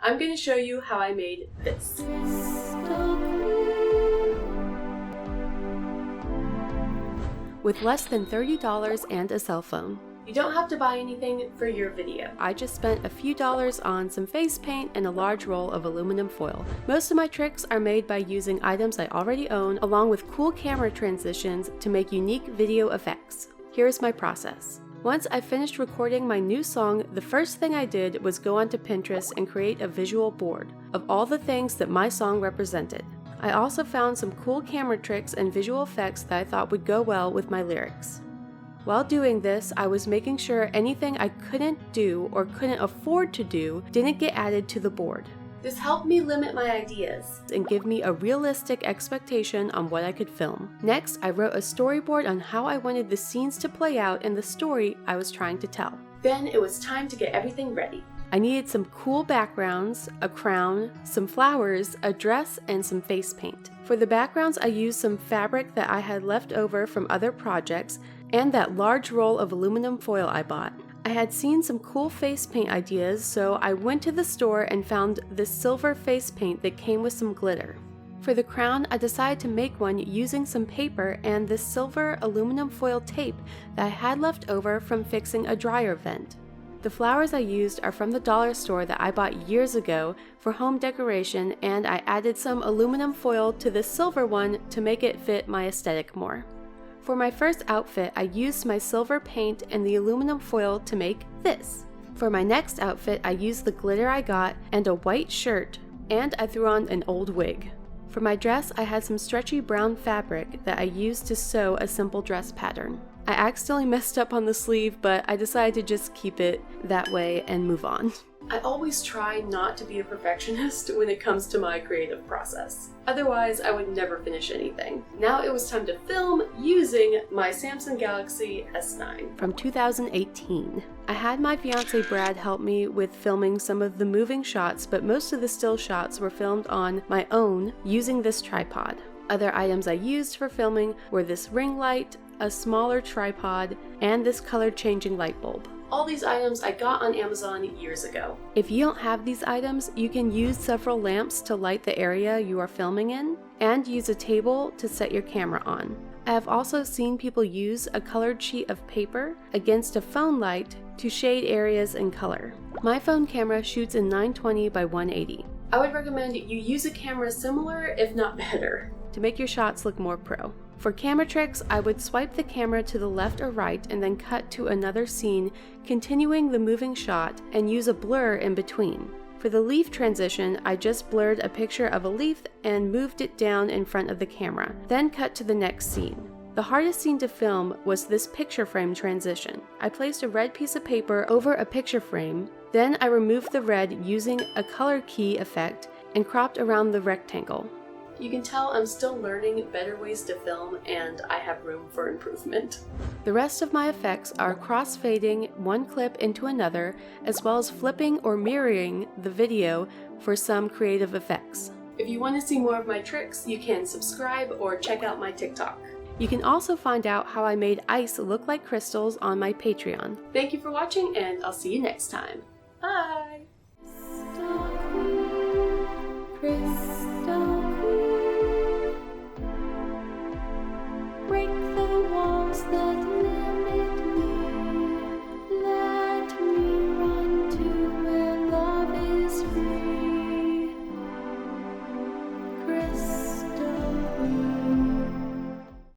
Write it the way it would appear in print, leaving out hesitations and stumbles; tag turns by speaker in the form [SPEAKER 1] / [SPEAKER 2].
[SPEAKER 1] I'm going to show you how I made this. With less than $30 and a cell phone. You don't have to buy anything for your video. I just spent a few dollars on some face paint and a large roll of aluminum foil. Most of my tricks are made by using items I already own, along with cool camera transitions to make unique video effects. Here's my process. Once I finished recording my new song, the first thing I did was go onto Pinterest and create a visual board of all the things that my song represented. I also found some cool camera tricks and visual effects that I thought would go well with my lyrics. While doing this, I was making sure anything I couldn't do or couldn't afford to do didn't get added to the board. This helped me limit my ideas and give me a realistic expectation on what I could film. Next, I wrote a storyboard on how I wanted the scenes to play out and the story I was trying to tell. Then it was time to get everything ready. I needed some cool backgrounds, a crown, some flowers, a dress, and some face paint. For the backgrounds, I used some fabric that I had left over from other projects and that large roll of aluminum foil I bought. I had seen some cool face paint ideas, so I went to the store and found this silver face paint that came with some glitter. For the crown, I decided to make one using some paper and this silver aluminum foil tape that I had left over from fixing a dryer vent. The flowers I used are from the dollar store that I bought years ago for home decoration, and I added some aluminum foil to this silver one to make it fit my aesthetic more. For my first outfit, I used my silver paint and the aluminum foil to make this. For my next outfit, I used the glitter I got and a white shirt, and I threw on an old wig. For my dress, I had some stretchy brown fabric that I used to sew a simple dress pattern. I accidentally messed up on the sleeve, but I decided to just keep it that way and move on. I always try not to be a perfectionist when it comes to my creative process. Otherwise, I would never finish anything. Now it was time to film using my Samsung Galaxy S9 from 2018. I had my fiance Brad help me with filming some of the moving shots, but most of the still shots were filmed on my own using this tripod. Other items I used for filming were this ring light, a smaller tripod, and this color changing light bulb. All these items I got on Amazon years ago. If you don't have these items, you can use several lamps to light the area you are filming in, and use a table to set your camera on. I have also seen people use a colored sheet of paper against a phone light to shade areas in color. My phone camera shoots in 920 by 180. I would recommend you use a camera similar, if not better, to make your shots look more pro. For camera tricks, I would swipe the camera to the left or right and then cut to another scene, continuing the moving shot, and use a blur in between. For the leaf transition, I just blurred a picture of a leaf and moved it down in front of the camera, then cut to the next scene. The hardest scene to film was this picture frame transition. I placed a red piece of paper over a picture frame, then I removed the red using a color key effect and cropped around the rectangle. You can tell I'm still learning better ways to film, and I have room for improvement. The rest of my effects are cross-fading one clip into another, as well as flipping or mirroring the video for some creative effects. If you want to see more of my tricks, you can subscribe or check out my TikTok. You can also find out how I made ice look like crystals on my Patreon. Thank you for watching, and I'll see you next time. Bye!